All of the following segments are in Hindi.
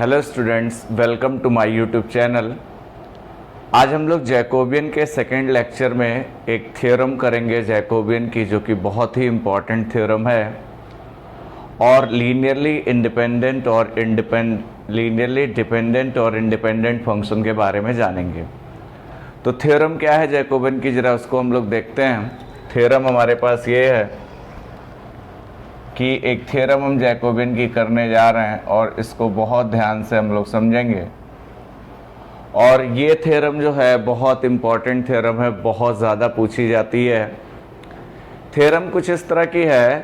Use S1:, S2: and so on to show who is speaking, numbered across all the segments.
S1: Hello students, welcome to my YouTube channel. आज हम लोग जैकोबियन के सेकेंड लेक्चर में एक थ्योरम करेंगे जैकोबियन की, जो कि बहुत ही इम्पॉर्टेंट थ्योरम है और लीनियरली डिपेंडेंट और इंडिपेंडेंट फंक्शन के बारे में जानेंगे। तो थ्योरम क्या है जैकोबियन की, ज़रा उसको हम लोग देखते हैं। थ्योरम हमारे पास ये है कि एक थ्योरम हम जैकोबियन की करने जा रहे हैं और इसको बहुत ध्यान से हम लोग समझेंगे। और ये थ्योरम जो है बहुत इम्पॉर्टेंट थ्योरम है, बहुत ज़्यादा पूछी जाती है। थ्योरम कुछ इस तरह की है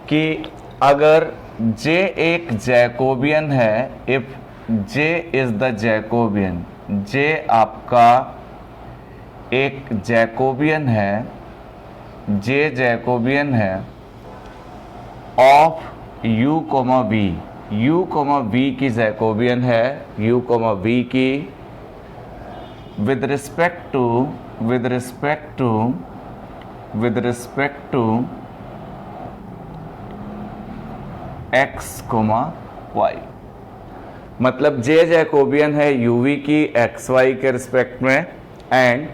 S1: कि अगर J एक जैकोबियन है, if J is the Jacobian, J आपका एक जैकोबियन है, J जैकोबियन है of u, v, u, v की जैकोबियन है, u, v की with respect to x, y। मतलब J जैकोबियन है uv की xy के रिस्पेक्ट में and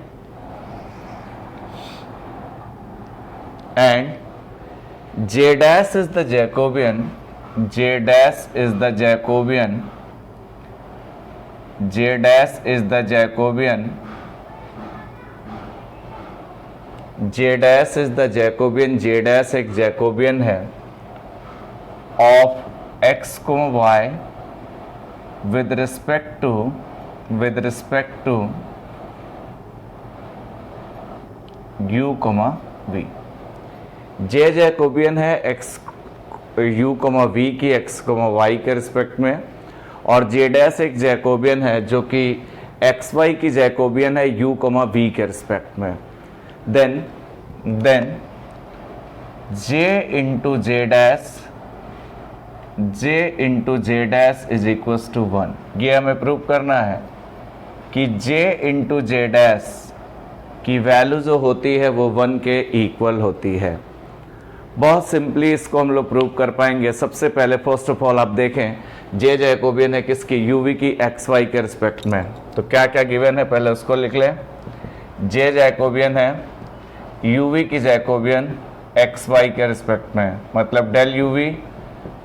S1: J dash is the Jacobian, J dash is the Jacobian, J dash is the Jacobian, J dash is the Jacobian, J dash एक जैकोबियन है of x, y with respect to u, v। J Jacobian है x, u, v की x, y के रिस्पेक्ट में, और J डैश एक जैकोबियन है जो कि x, y की जैकोबियन है u, v के रिस्पेक्ट में। Then J into J dash is equals to 1। ये हमें प्रूव करना है कि J इंटू J डैश की वैल्यू जो होती है वो 1 के इक्वल होती है। बहुत सिंपली इसको हम लोग प्रूव कर पाएंगे। सबसे पहले फर्स्ट ऑफ ऑल आप देखें, J जैकोबियन है किसकी, uv की xy के रिस्पेक्ट में। तो क्या क्या गिवन है पहले उसको लिख लें। J जैकोबियन है uv की जैकोबियन xy के रिस्पेक्ट में, मतलब del uv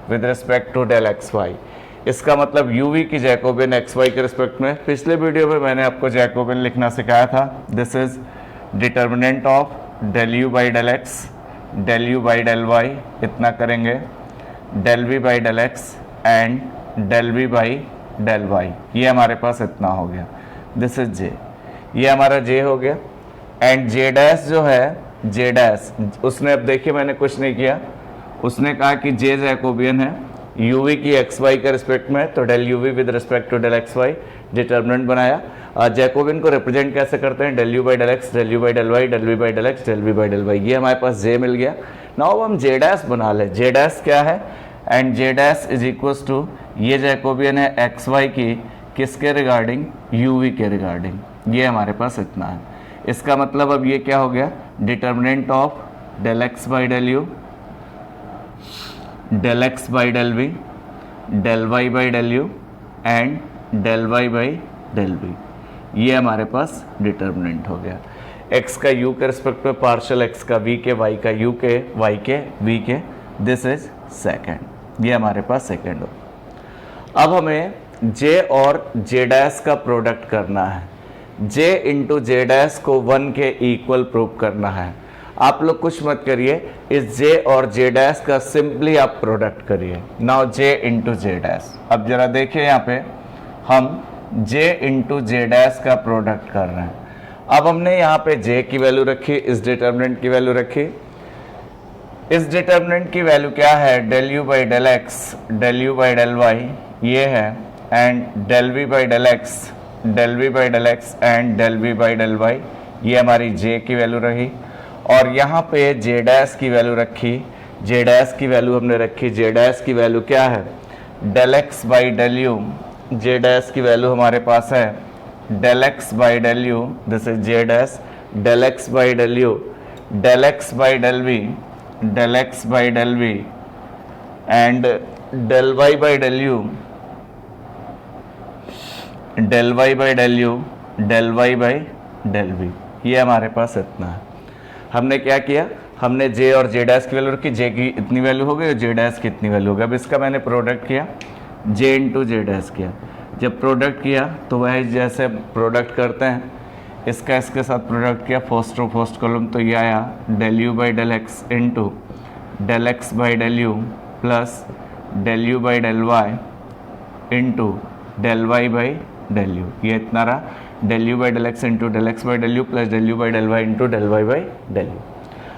S1: with respect to del xy। इसका मतलब uv की जैकोबियन xy के रिस्पेक्ट में। पिछले वीडियो में मैंने आपको जैकोबियन लिखना सिखाया था। This is determinant of del u by del x, del u by del y, इतना करेंगे, del v by del x and del v by del y। ये हमारे पास इतना हो गया। दिस इज J, ये हमारा J हो गया। एंड J डैश जो है, J डैश उसने, अब देखिए मैंने कुछ नहीं किया, उसने कहा कि J जैकोबियन है uv की xy के रिस्पेक्ट में, तो del uv with respect to del xy determinant बनाया। जैकोबियन को रिप्रेजेंट कैसे करते हैं, del u by del x, del u by del y, del v by del x, del v by del y। ये हमारे पास J मिल गया। नाउ हम J डैश बना लें। J डैश क्या है, and J dash is equals to, ये जैकोबियन है xy की किसके रिगार्डिंग, uv के रिगार्डिंग। ये हमारे पास इतना है। इसका मतलब अब ये क्या हो गया, determinant of del x by del u, del x by del v, del y by del u and del y by del v। ये हमारे पास डिटर्मिनेंट हो गया। x का u के रिस्पेक्ट में पार्शियल, x का v के, y का u के, y के v के। This is second. ये हमारे पास सेकेंड हो। अब हमें J और J डैश का प्रोडक्ट करना है। J इंटू J डैश को 1 के इक्वल प्रूव करना है। आप लोग कुछ मत करिए, इस J और J डैश का सिंपली आप प्रोडक्ट करिए। Now J into J dash. अब जरा देखिए यहाँ पे हम J इंटू J डैश का प्रोडक्ट कर रहे हैं। अब हमने यहाँ पे J की वैल्यू रखी, इस डिटर्मिनेंट की वैल्यू रखी। इस डिटर्मिनेंट की वैल्यू क्या है, del u by del x, del u by del y ये है, and del v by del x, del v by del x and del v by del y। ये हमारी J की वैल्यू रही। और यहाँ पे J डैश की वैल्यू रखी। J डैश की वैल्यू हमने रखी, J डैश की वैल्यू क्या है, del x by del u। J dash की वैल्यू हमारे पास है del x by del u, this is J dash, del x by del u, del x by del v, del x by del v and del y by del u del y by del u, del y by del v, ये हमारे पास इतना है। हमने क्या किया, हमने जे और जे डैश की वैल्यू रखी, जे की इतनी वैल्यू हो गई और जे डैश की इतनी वैल्यू हो गई। अब इसका मैंने प्रोडक्ट किया, जे इंटू जे डैश किया। जब प्रोडक्ट किया तो वह जैसे प्रोडक्ट करते हैं, इसका इसके साथ प्रोडक्ट किया, फर्स्ट रो फर्स्ट कॉलम, तो ये आया del u by del x into del x by del u plus del u by del y into del y by del u, ये इतना रहा, del u by del x into del x by del u plus del u by del y into del y by del u.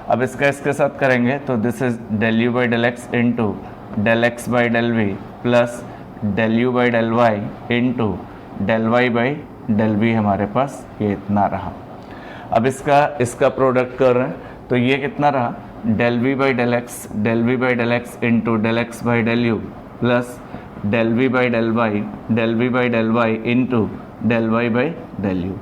S1: अब इसका इसके साथ करेंगे तो this is del u by del x into del x by del v plus del u by del y into del y by del v, हमारे पास ये इतना रहा। अब इसका प्रोडक्ट कर रहे हैं तो ये कितना रहा, del v by del x into del x by del u plus del v by del y into del y by del u.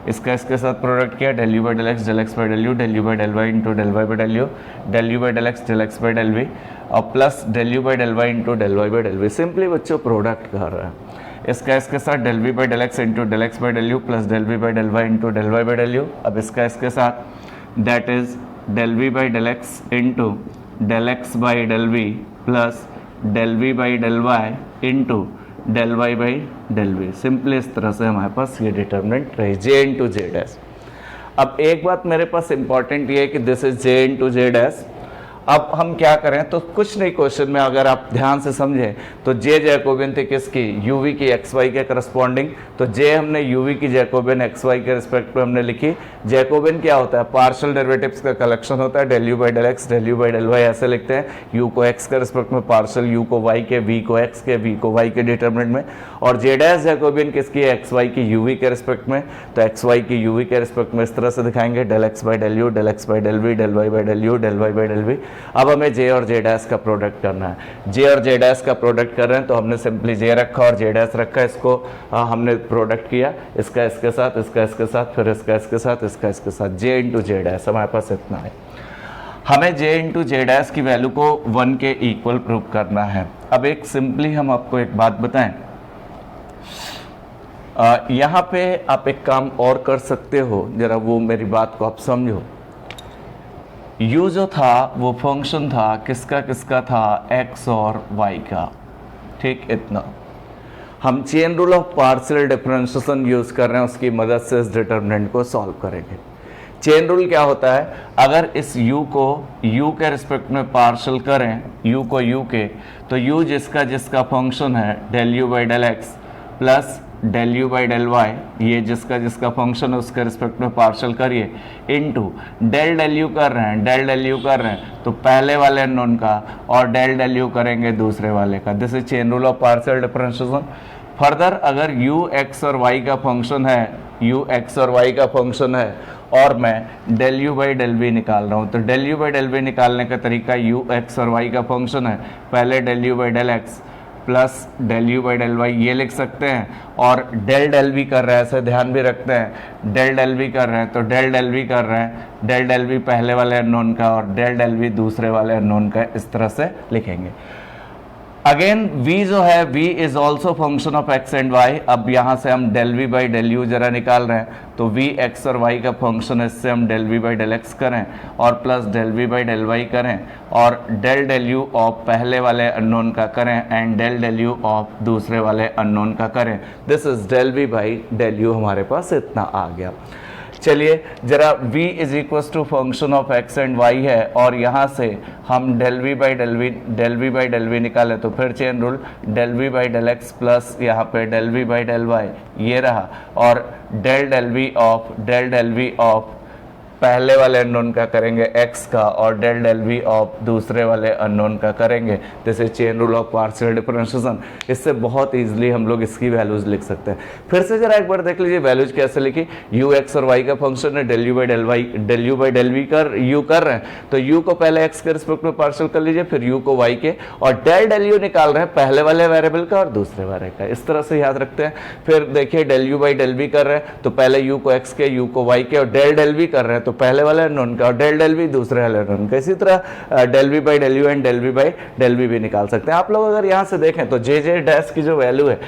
S1: इसका इसके साथ प्रोडक्ट किया, del u by del x by del u, del u by del y into del y by del u, del u by del x by del v और plus del u by del y into del y by del v. Simply बच्चों प्रोडक्ट कर रहा है। इसका इसके साथ del v by del x into del x by del u plus del v by del y into del y by del u. अब इसका इसके साथ that is del v by del x into del x by del v plus del v by del y into del y by del v. Simply इस तरह से हमारे पास ये डिटर्मिनेंट रही, जे इंटू जे डैश। अब एक बात मेरे पास इंपॉर्टेंट ये है कि this is J into J dash. अब हम क्या करें, तो कुछ नहीं, क्वेश्चन में अगर आप ध्यान से समझें तो जे जैकोबियन थी किसकी, यूवी की एक्स वाई के करस्पॉन्डिंग। तो जे हमने यूवी की जैकोबियन एक्स वाई के रिस्पेक्ट में हमने लिखी। जैकोबियन क्या होता है, पार्शियल डेरिवेटिव्स का कलेक्शन होता है, del u by del x, del u by del y ऐसे लिखते हैं। यू को एक्स के रिस्पेक्ट में पार्शियल, यू को वाई के, वी को एक्स के, वी को वाई के डिटर्मिनेंट में। और जे डैश जैकोबियन किसकी है, एक्स वाई की यूवी के रिस्पेक्ट में। तो एक्स वाई की यूवी के रिस्पेक्ट में इस तरह से दिखाएंगे, del x by del u, del x by del v, del y by del u, del y by del v. अब हमें जे और जे डैश का प्रोडक्ट करना है। जे और जे डैश का प्रोडक्ट कर रहे हैं तो हमने सिंपली जे रखा और जे डैश रखा, इसको हमने प्रोडक्ट किया, इसका इसके साथ, इसका इसके साथ, फिर इसका इसके साथ, इसका इसके साथ, जे इंटू जे डैश। हमारे पास इतना है। हमें जे इंटू जे डैश की वैल्यू को 1 के इक्वल प्रूव करना है। अब एक सिंपली हम आपको एक बात बताएं, यहाँ पे आप एक काम और कर सकते हो, जरा वो मेरी बात को आप समझो। u जो था वो फंक्शन था किसका किसका था, x और y का, ठीक। इतना हम chain rule of partial differentiation use कर रहे हैं, उसकी मदद से इस डिटर्मिनेंट को सॉल्व करेंगे। चेन रूल क्या होता है, अगर इस u को u के रिस्पेक्ट में पार्शियल करें, u को u के, तो u जिसका जिसका फंक्शन है del u by del x plus del u by del y, ये जिसका जिसका फंक्शन है उसके रिस्पेक्ट में पार्शियल करिए, इनटू डेल डेल यू कर रहे हैं, डेल डेल यू कर रहे हैं तो पहले वाले अननोन का, और डेल डेल यू करेंगे दूसरे वाले का। This is chain rule of partial differentiation. Further अगर u x और y का फंक्शन है, u x और y का फंक्शन है और मैं del u by del v निकाल रहा हूँ, तो del u by del v निकालने का तरीका, u x और y का फंक्शन है, पहले del u by del x plus del u by del y ये लिख सकते हैं, और डेल डेल वी कर रहे हैं, ऐसे ध्यान भी रखते हैं, डेल डेल वी कर रहे हैं तो डेल डेल वी कर रहे हैं, डेल डेल वी पहले वाले अननोन का और डेल डेल वी दूसरे वाले अननोन का, इस तरह से लिखेंगे। अगेन v जो है, v is also function of x and y। अब यहाँ से हम del v by del u जरा निकाल रहे हैं, तो v x और y का फंक्शन है, इससे हम del v by del x करें और plus del v by del y करें और डेल डेल यू ऑफ पहले वाले अननोन का करें and del del u of दूसरे वाले अननोन का करें। This is del v by del u, हमारे पास इतना आ गया। चलिए जरा v is equal to function of x and y है और यहाँ से हम del v by del v निकाले, तो फिर chain rule del v by del x plus यहाँ पे del v by del y ये रहा, और डेल डेल v ऑफ पहले वाले अननोन का करेंगे x का और डेल डेल v ऑफ दूसरे वाले अननोन का करेंगे। This is chain rule of partial differentiation. इससे बहुत इजीली हम लोग इसकी वैल्यूज लिख सकते हैं। फिर से जरा एक बार देख लीजिए वैल्यूज कैसे लिखी। u x और y का फंक्शन है, del u by del y, del u by del v कर रहे हैं, तो u को पहले x के रिस्पेक्ट में पार्शियल कर लीजिए, फिर u को y के, और डेल डेल यू निकाल रहे हैं पहले वाले वेरिएबल का और दूसरे वाले का, इस तरह से याद रखते हैं। फिर देखिए del u by del v कर रहे हैं, तो पहले u को x के, u को y के और डेल डेल वी कर रहे हैं तो पहले वाले अननोन का, और डेल डेल वी दूसरे वाले अननोन का। इसी तरह del v by del u and del v by del v भी निकाल सकते हैं। आप लोग अगर यहाँ से देखें तो जे जे डैश की जो वैल्यू है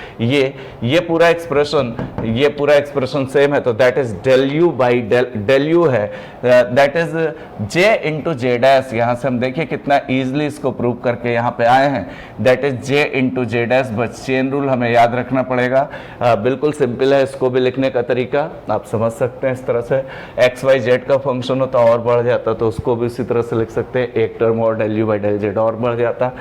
S1: ये पूरा एक्सप्रेशन सेम है, तो that is del u by del u है, that is J into J dash. यहाँ से हम देखिए कितना ईजिली इसको प्रूव करके यहाँ पे आए हैं, that is J into J dash. बस चेन रूल हमें याद रखना पड़ेगा, बिल्कुल सिंपल है, इसको भी लिखने का तरीका आप समझ सकते हैं। इस तरह से एक्स वाई जेड का फंक्शन होता और बढ़ जाता तो उसको भी उसी तरह से लिख सकते हैं, एक टर्म और del u by del z और बढ़ जाता।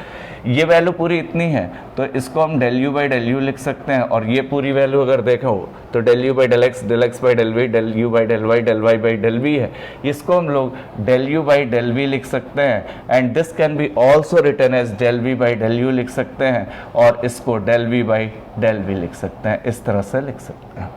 S1: ये वैल्यू पूरी इतनी है तो इसको हम del u by del u लिख सकते हैं, और ये पूरी वैल्यू अगर देखो तो del u by del x by del v, del u by del y by del v है, इसको हम लोग del u by del v लिख सकते हैं, and this can be also written as del v by del u लिख सकते हैं, और इसको del v by del v लिख सकते हैं, इस तरह से लिख सकते हैं।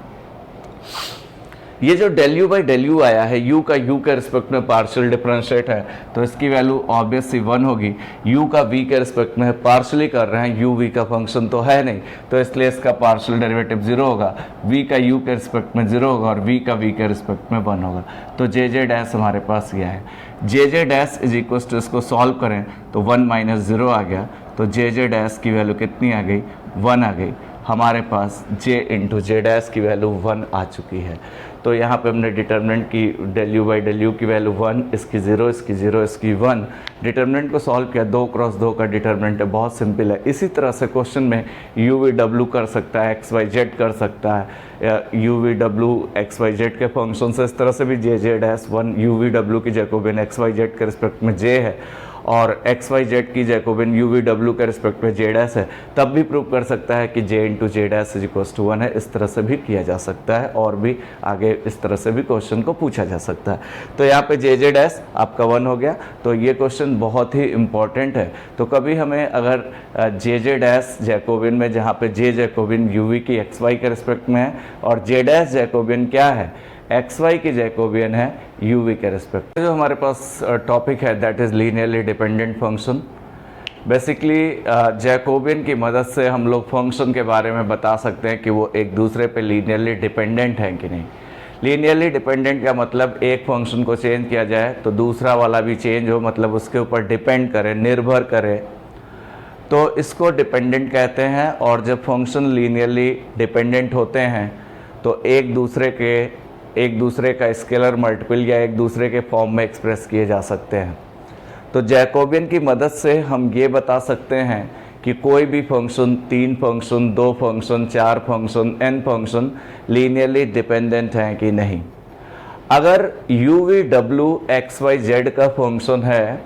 S1: ये जो del u by del u आया है, यू का यू के रिस्पेक्ट में पार्शियल डिफरेंशिएट है तो इसकी वैल्यू ऑब्वियसली 1 होगी। यू का वी के रिस्पेक्ट में पार्शियली कर रहे हैं, यू वी का फंक्शन तो है नहीं, तो इसलिए इसका पार्शियल डेरिवेटिव 0 होगा, वी का यू के रिस्पेक्ट में 0 होगा और वी का वी के रिस्पेक्ट में 1 होगा। तो जे जे डैश हमारे पास यह है, जे J dash is equal to, इसको सॉल्व करें तो 1 माइनस 0 आ गया, तो जे जे डैश की वैल्यू कितनी आ गई, 1 आ गई। हमारे पास जे इंटू जे डैश की वैल्यू 1 आ चुकी है। तो यहाँ पे हमने डिटर्मिनेंट की del u by del u की वैल्यू 1, इसकी 0, इसकी 0, इसकी 1, डिटर्मिनेंट को सॉल्व किया, 2 क्रॉस 2 का डिटर्मिनेंट है, बहुत सिंपल है। इसी तरह से क्वेश्चन में यू वी डब्ल्यू कर सकता है, एक्स वाई जेड कर सकता है, यू वी डब्ल्यू एक्स वाई जेड के फंक्शन से, इस तरह से भी J J dash 1 u v डब्ल्यू की जैकोबियन एक्स वाई जेड के रिस्पेक्ट में जे है, और एक्स वाई जेड की जैकोबियन यू वी डब्ल्यू के रिस्पेक्ट में जे डैश है, तब भी प्रूव कर सकता है कि J into J dash is equal to 1 है। इस तरह से भी किया जा सकता है, और भी आगे इस तरह से भी क्वेश्चन को पूछा जा सकता है। तो यहाँ पे जे जे डैश आपका 1 हो गया, तो ये क्वेश्चन बहुत ही इंपॉर्टेंट है। तो कभी हमें अगर जे जे डैश जैकोबियन में, जहाँ पे जे जैकोबियन यू वी की एक्स वाई के रिस्पेक्ट में है, और जे डैश जैकोबियन क्या है, एक्स वाई की जैकोबियन है यू वी के रिस्पेक्ट। जो हमारे पास टॉपिक है that is linearly dependent function. Basically Jacobian की मदद से हम लोग फंक्शन के बारे में बता सकते हैं कि वो एक दूसरे पे लीनियरली डिपेंडेंट हैं कि नहीं। लीनियरली डिपेंडेंट का मतलब एक फंक्शन को चेंज किया जाए तो दूसरा वाला भी चेंज हो, मतलब उसके ऊपर डिपेंड करे, निर्भर करे, तो इसको डिपेंडेंट कहते हैं। और जब फंक्शन लीनियरली डिपेंडेंट होते हैं तो एक दूसरे का स्केलर मल्टीपल या एक दूसरे के फॉर्म में एक्सप्रेस किए जा सकते हैं। तो जैकोबियन की मदद से हम ये बता सकते हैं कि कोई भी function, 3 function, 2 function, 4 function, n function linearly dependent हैं कि नहीं। अगर यू वी डब्ल्यू एक्स वाई जेड का फंक्शन है,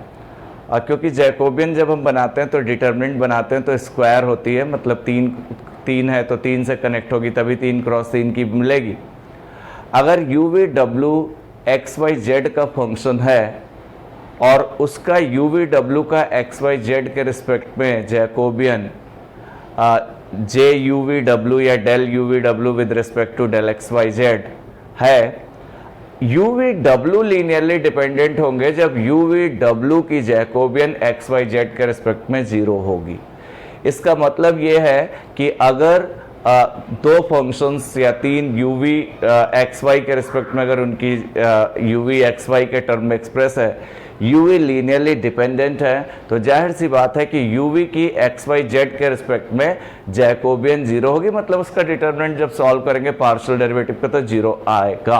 S1: क्योंकि जैकोबियन जब हम बनाते हैं तो डिटर्मिनेंट बनाते हैं तो स्क्वायर होती है, मतलब 3 है तो 3 से कनेक्ट होगी, तभी 3 क्रॉस 3 की मिलेगी। अगर यू वी डब्ल्यू एक्स वाई जेड का फंक्शन है और उसका यू वी डब्ल्यू का एक्स वाई जेड के रिस्पेक्ट में जैकोबियन जे यू वी डब्ल्यू या डेल यू वी डब्ल्यू with respect to del x y z है, यू वी डब्ल्यू लीनियरली डिपेंडेंट होंगे जब यू वी डब्ल्यू की जैकोबियन एक्स वाई जेड के रिस्पेक्ट में 0 होगी। इसका मतलब ये है कि अगर 2 फंक्शंस या 3 यू वी एक्स वाई के रिस्पेक्ट में अगर उनकी यू वी एक्स वाई के टर्म में एक्सप्रेस है, यू वी लीनियरली डिपेंडेंट है, तो जाहिर सी बात है कि यू वी की एक्स वाई जेड के रिस्पेक्ट में जैकोबियन 0 होगी, मतलब उसका डिटर्मिनेंट जब सॉल्व करेंगे पार्शियल डेरिवेटिव का तो 0 आएगा।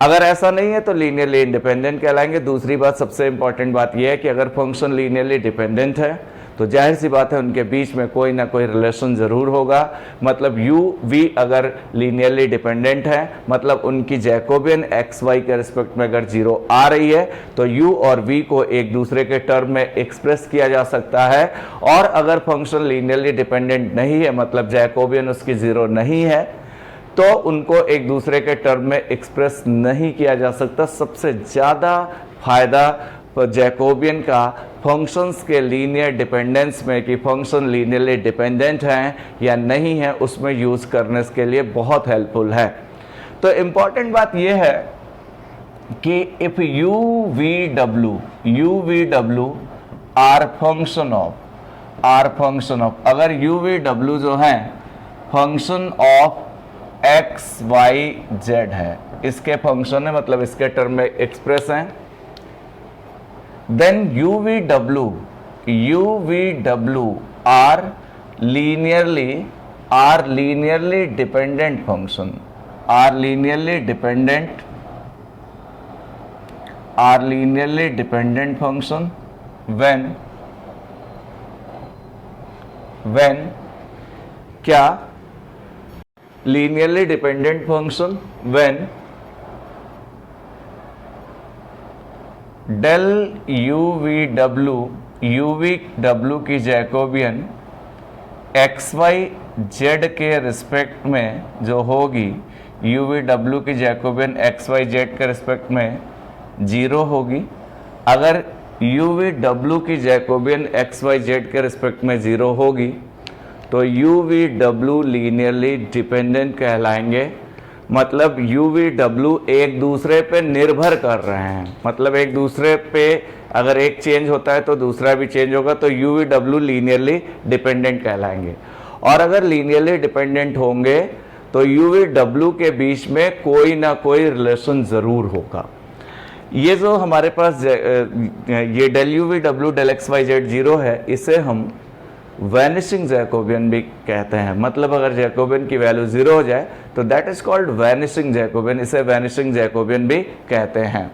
S1: अगर ऐसा नहीं है तो लीनियरली इंडिपेंडेंट कहलाएंगे। दूसरी बात, सबसे इंपॉर्टेंट बात यह है कि अगर फंक्शन लीनियरली डिपेंडेंट है तो जाहिर सी बात है उनके बीच में कोई ना कोई रिलेशन ज़रूर होगा। मतलब यू वी अगर लीनियरली डिपेंडेंट है, मतलब उनकी जैकोबियन एक्स वाई के रिस्पेक्ट में अगर 0 आ रही है तो यू और वी को एक दूसरे के टर्म में एक्सप्रेस किया जा सकता है। और अगर फंक्शन लीनियरली डिपेंडेंट नहीं है, मतलब जैकोबियन उसकी 0 नहीं है, तो उनको एक दूसरे के टर्म में एक्सप्रेस नहीं किया जा सकता। सबसे ज़्यादा फायदा जैकोबियन का फंक्शंस के लीनियर डिपेंडेंस में, कि फंक्शन लीनियरली डिपेंडेंट हैं या नहीं है, उसमें यूज़ करने के लिए बहुत हेल्पफुल है। तो इम्पॉर्टेंट बात यह है कि इफ़ यू वी डब्ल्यू आर फंक्शन ऑफ, अगर यू वी डब्ल्यू जो है function of x y z है, इसके फंक्शन है, मतलब इसके टर्म में एक्सप्रेस हैं। देन यू वी डब्ल्यू are linearly dependent function, are linearly dependent function when क्या linearly dependent function when del u v w की जैकोबियन एक्स वाई जेड के रिस्पेक्ट में जो होगी, u v w की जैकोबियन एक्स वाई जेड के रिस्पेक्ट में 0 होगी। अगर u v w की जैकोबियन एक्स वाई जेड के रिस्पेक्ट में 0 होगी तो u v w linearly dependent कहलाएंगे। मतलब u v w एक दूसरे पे निर्भर कर रहे हैं, मतलब एक दूसरे पे अगर एक चेंज होता है तो दूसरा भी चेंज होगा, तो u v w linearly dependent कहलाएंगे। और अगर लीनियरली डिपेंडेंट होंगे तो u v w के बीच में कोई ना कोई रिलेशन ज़रूर होगा। ये जो हमारे पास ये डेल यू वी डब्ल्यू डेल एक्स वाई जेड 0 है, इसे हम वैनिशिंग जैकोबियन भी कहते हैं। मतलब अगर जैकोबियन की वैल्यू 0 हो जाए तो that is called vanishing Jacobian, इसे वैनिशिंग जैकोबियन भी कहते हैं।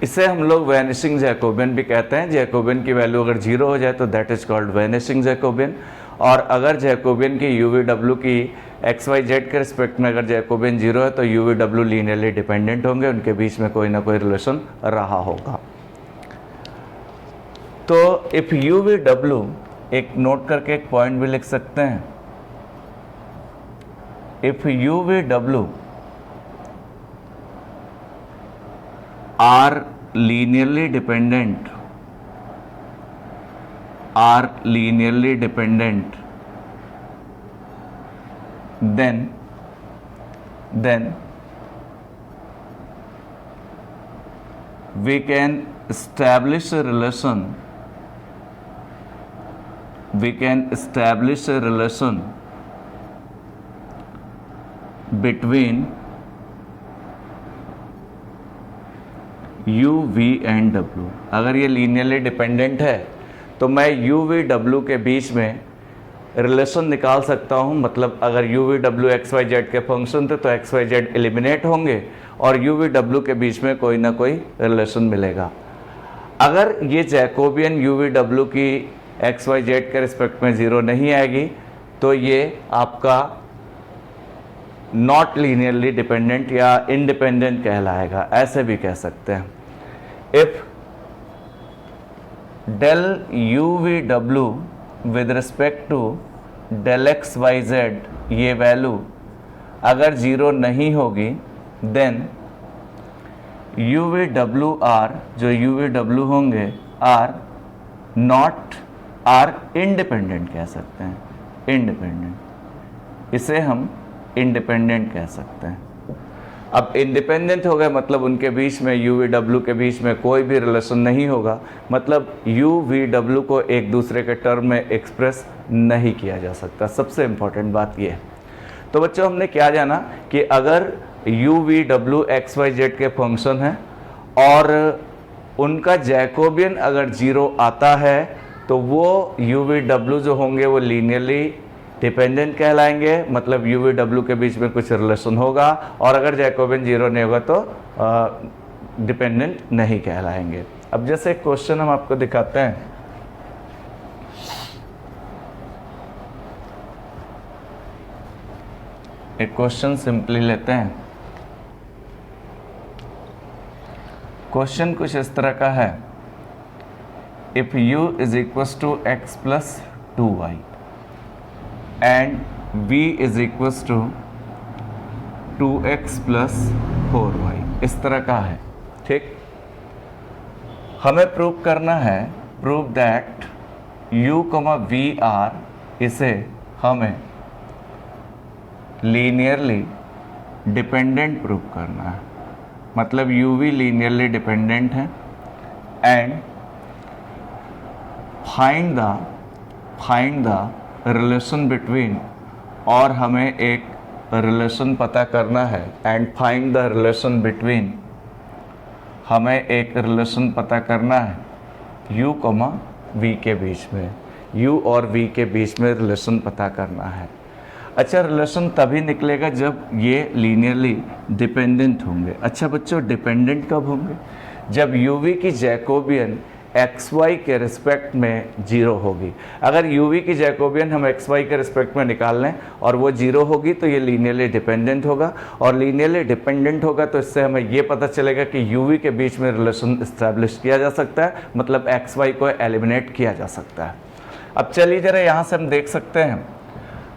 S1: इसे हम लोग वैनिशिंग जैकोबियन भी कहते हैं। जैकोबियन की वैल्यू अगर 0 हो जाए तो that is called vanishing Jacobian. और अगर जैकोबियन की यू वी डब्ल्यू की एक्स वाई जेड के रिस्पेक्ट में अगर जैकोबियन 0 है तो यू वी डब्ल्यू लीनियरली डिपेंडेंट होंगे, उनके बीच में कोई ना कोई रिलेशन रहा होगा। तो इफ यू वी डब्ल्यू, एक नोट करके एक पॉइंट भी लिख सकते हैं, इफ यू वी डब्ल्यू are linearly dependent, then we can establish a relation, between u v and w। अगर ये लीनियरली डिपेंडेंट है तो मैं u v w के बीच में रिलेशन निकाल सकता हूँ। मतलब अगर u v w x y z के फंक्शन थे तो एक्स वाई जेड एलिमिनेट होंगे और u v w के बीच में कोई ना कोई रिलेशन मिलेगा। अगर ये जैकोबियन u v w की एक्स वाई जेड के रिस्पेक्ट में 0 नहीं आएगी तो ये आपका नॉट लीनियरली डिपेंडेंट या इंडिपेंडेंट कहलाएगा, ऐसे भी कह सकते हैं। इफ डेल यू वी डब्ल्यू with respect to del x y z, ये वैल्यू अगर 0 नहीं होगी देन यू वी डब्ल्यू आर, जो यू वी डब्ल्यू होंगे आर इंडिपेंडेंट कह सकते हैं, इंडिपेंडेंट, इसे हम इंडिपेंडेंट कह सकते हैं। अब इंडिपेंडेंट हो गए मतलब उनके बीच में यू वी डब्ल्यू के बीच में कोई भी रिलेशन नहीं होगा, मतलब यू वी डब्ल्यू को एक दूसरे के टर्म में एक्सप्रेस नहीं किया जा सकता। सबसे इम्पॉर्टेंट बात ये है। तो बच्चों हमने क्या जाना कि अगर यू वी डब्ल्यू एक्स वाई जेड के फंक्शन हैं और उनका जैकोबियन अगर 0 आता है तो वो यू वी डब्ल्यू जो होंगे वो लीनियरली डिपेंडेंट कहलाएंगे, मतलब यू वी डब्ल्यू के बीच में कुछ रिलेशन होगा। और अगर जैकोबियन 0 नहीं होगा तो डिपेंडेंट नहीं कहलाएंगे। अब जैसे एक क्वेश्चन हम आपको दिखाते हैं, एक क्वेश्चन सिंपली लेते हैं। क्वेश्चन कुछ इस तरह का है, if u is equals to x plus 2y and v is equals to 2x plus 4y, इस तरह का है। ठीक, हमें प्रूव करना है, prove that u, v r, इसे हमें लीनियरली डिपेंडेंट प्रूव करना है। मतलब u v लीनियरली डिपेंडेंट है and find the relation between, और हमें एक रिलेशन पता करना है and find the relation between, हमें एक रिलेशन पता करना है u, v के बीच में, u और v के बीच में रिलेशन पता करना है। अच्छा, रिलेशन तभी निकलेगा जब ये लीनियरली डिपेंडेंट होंगे। अच्छा बच्चों, डिपेंडेंट कब होंगे? जब uv की जैकोबियन xy के रिस्पेक्ट में 0 होगी। अगर uv की जैकोबियन हम xy के रिस्पेक्ट में निकाल लें और वो 0 होगी तो ये लीनियरली डिपेंडेंट होगा, और लीनियरली डिपेंडेंट होगा तो इससे हमें ये पता चलेगा कि uv के बीच में रिलेशन इस्टेब्लिश किया जा सकता है, मतलब xy को एलिमिनेट किया जा सकता है। अब चलिए जरा यहाँ से हम देख सकते हैं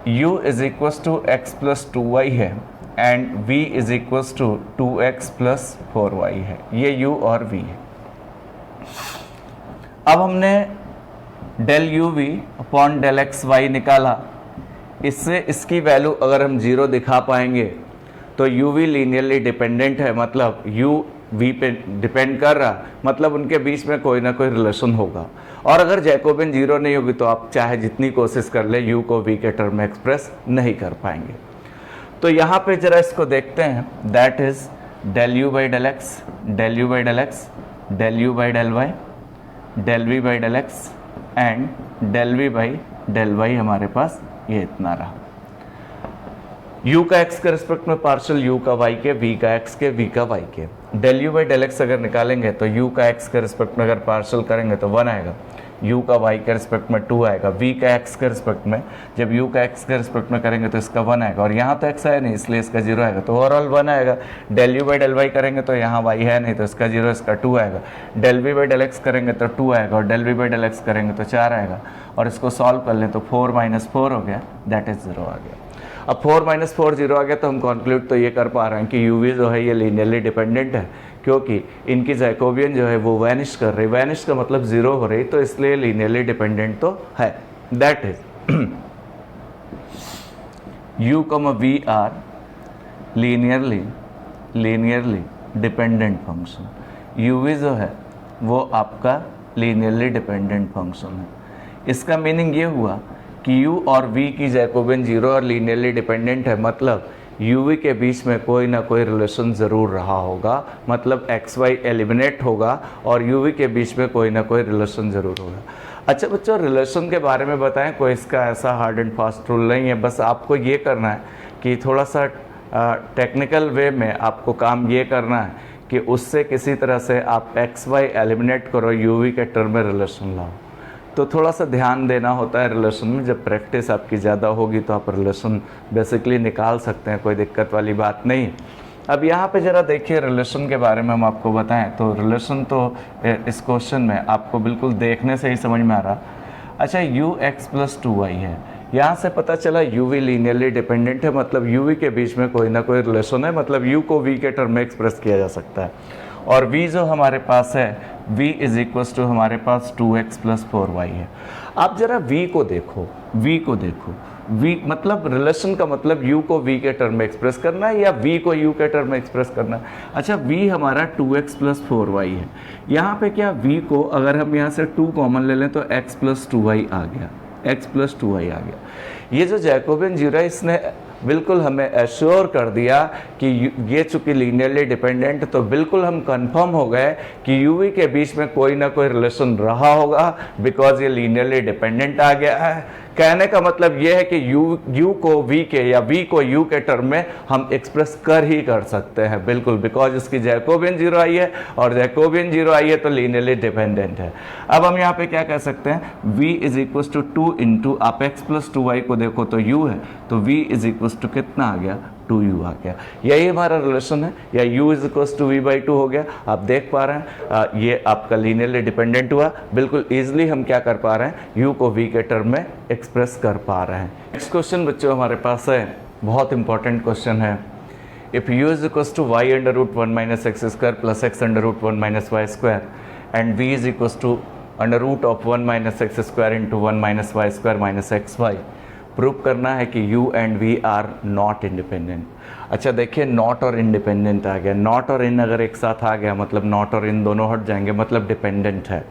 S1: u is equals to x plus 2y है and v is equals to 2x plus 4y है। ये u और v है। अब हमने del u v upon del x y निकाला, इससे इसकी वैल्यू अगर हम 0 दिखा पाएंगे तो यू वी लीनियरली डिपेंडेंट है, मतलब यू वी पे डिपेंड कर रहा, मतलब उनके बीच में कोई ना कोई रिलेशन होगा। और अगर जैकोबियन 0 नहीं होगी तो आप चाहे जितनी कोशिश कर ले यू को वी के टर्म में एक्सप्रेस नहीं कर पाएंगे। तो यहाँ पे जरा इसको देखते हैं, that is del u by del x, del u by del x, del u by del y, del v by del x and del v by del y हमारे पास ये इतना रहा। u का x के रिस्पेक्ट में पार्शियल u का y के, v का x के, v का y के। Del u by del x अगर निकालेंगे तो u का x के रिस्पेक्ट में अगर पार्शियल करेंगे तो 1 आएगा, u का y के रिस्पेक्ट में 2 आएगा, v का x के रिस्पेक्ट में जब u का x के रिस्पेक्ट में करेंगे तो इसका 1 आएगा, और यहाँ तो x है नहीं इसलिए इसका 0 आएगा, तो ओवरऑल 1 आएगा। Del u by del y करेंगे तो यहाँ y है नहीं तो इसका 0, इसका 2 आएगा। Del v by del x करेंगे तो 2 आएगा, और del v by del x करेंगे तो 4 आएगा, और इसको सॉल्व कर लें तो 4 माइनस 4 हो गया, दैट इज 0 आ गया। अब 4 माइनस 4 0 आ गया तो हम कंक्लूड तो ये कर पा रहे हैं कि u v जो है ये लीनियरली डिपेंडेंट है, क्योंकि इनकी जैकोबियन जो है वो वैनिश कर रही, वैनिश का मतलब 0 हो रही, तो इसलिए लीनियरली डिपेंडेंट तो है। That is u, v are linearly dependent function. u v जो है वो आपका लीनियरली डिपेंडेंट फंक्शन है। इसका मीनिंग ये हुआ कि u और v की जैकोबियन 0 और लीनियरली डिपेंडेंट है, मतलब uv के बीच में कोई ना कोई रिलेशन ज़रूर रहा होगा, मतलब xy एलिमिनेट होगा और uv के बीच में कोई ना कोई रिलेशन ज़रूर होगा। अच्छा बच्चों, रिलेशन के बारे में बताएं, कोई इसका ऐसा हार्ड एंड फास्ट रूल नहीं है, बस आपको ये करना है कि थोड़ा सा टेक्निकल वे में आपको काम ये करना है कि उससे किसी तरह से आप xy एलिमिनेट करो, uv के टर्म में रिलेशन लाओ। तो थोड़ा सा ध्यान देना होता है रिलेशन में, जब प्रैक्टिस आपकी ज़्यादा होगी तो आप रिलेशन बेसिकली निकाल सकते हैं, कोई दिक्कत वाली बात नहीं। अब यहाँ पे ज़रा देखिए रिलेशन के बारे में हम आपको बताएं तो रिलेशन तो इस क्वेश्चन में आपको बिल्कुल देखने से ही समझ में आ रहा। अच्छा, u x प्लस 2y है, यहाँ से पता चला u v लीनियरली डिपेंडेंट है, मतलब u v के बीच में कोई ना कोई रिलेशन है, मतलब u को v के टर्म में एक्सप्रेस किया जा सकता है। और v जो हमारे पास है v इज इक्वस टू हमारे पास 2x प्लस 4y है। आप जरा v को देखो, v मतलब रिलेशन का मतलब u को v के टर्म में एक्सप्रेस करना है या v को u के टर्म में एक्सप्रेस करना है। अच्छा, v हमारा 2x प्लस 4y है, यहाँ पे क्या v को अगर हम यहाँ से 2 कॉमन ले लें तो x प्लस 2y आ गया, x प्लस 2y आ गया। ये जो जैकोबियन 0 है इसने बिल्कुल हमें एश्योर कर दिया कि ये चूँकि लीनियरली डिपेंडेंट, तो बिल्कुल हम कंफर्म हो गए कि uv के बीच में कोई ना कोई रिलेशन रहा होगा, बिकॉज ये लीनियरली डिपेंडेंट आ गया है। कहने का मतलब ये है कि u को v के या v को u के टर्म में हम एक्सप्रेस कर सकते हैं, बिल्कुल, बिकॉज इसकी जैकोबियन 0 आई है और जैकोबियन 0 आई है तो लीनियरली डिपेंडेंट है। अब हम यहाँ पे क्या कह सकते हैं, v is equal to 2 into आप x प्लस 2y को देखो तो u है, तो v इज इक्वल टू कितना आ गया, 2u आ गया। यही हमारा रिलेशन है, या u is equal to v by 2 हो गया। आप देख पा रहे हैं ये आपका लीनियरली डिपेंडेंट हुआ, बिल्कुल ईजिली हम क्या कर पा रहे हैं, u को v के टर्म में एक्सप्रेस कर पा रहे हैं। नेक्स्ट क्वेश्चन बच्चों हमारे पास है, बहुत इंपॉर्टेंट क्वेश्चन है। If u is equal to y under root 1 minus x square plus x under root 1 minus y square and v is equal to under root of 1 minus x square into 1 minus y square minus x y, prove करना है कि u and v are not independent. अच्छा देखिए, नॉट और इंडिपेंडेंट आ गया, नॉट और इन अगर एक साथ आ गया मतलब नॉट और इन दोनों हट जाएंगे, मतलब डिपेंडेंट है।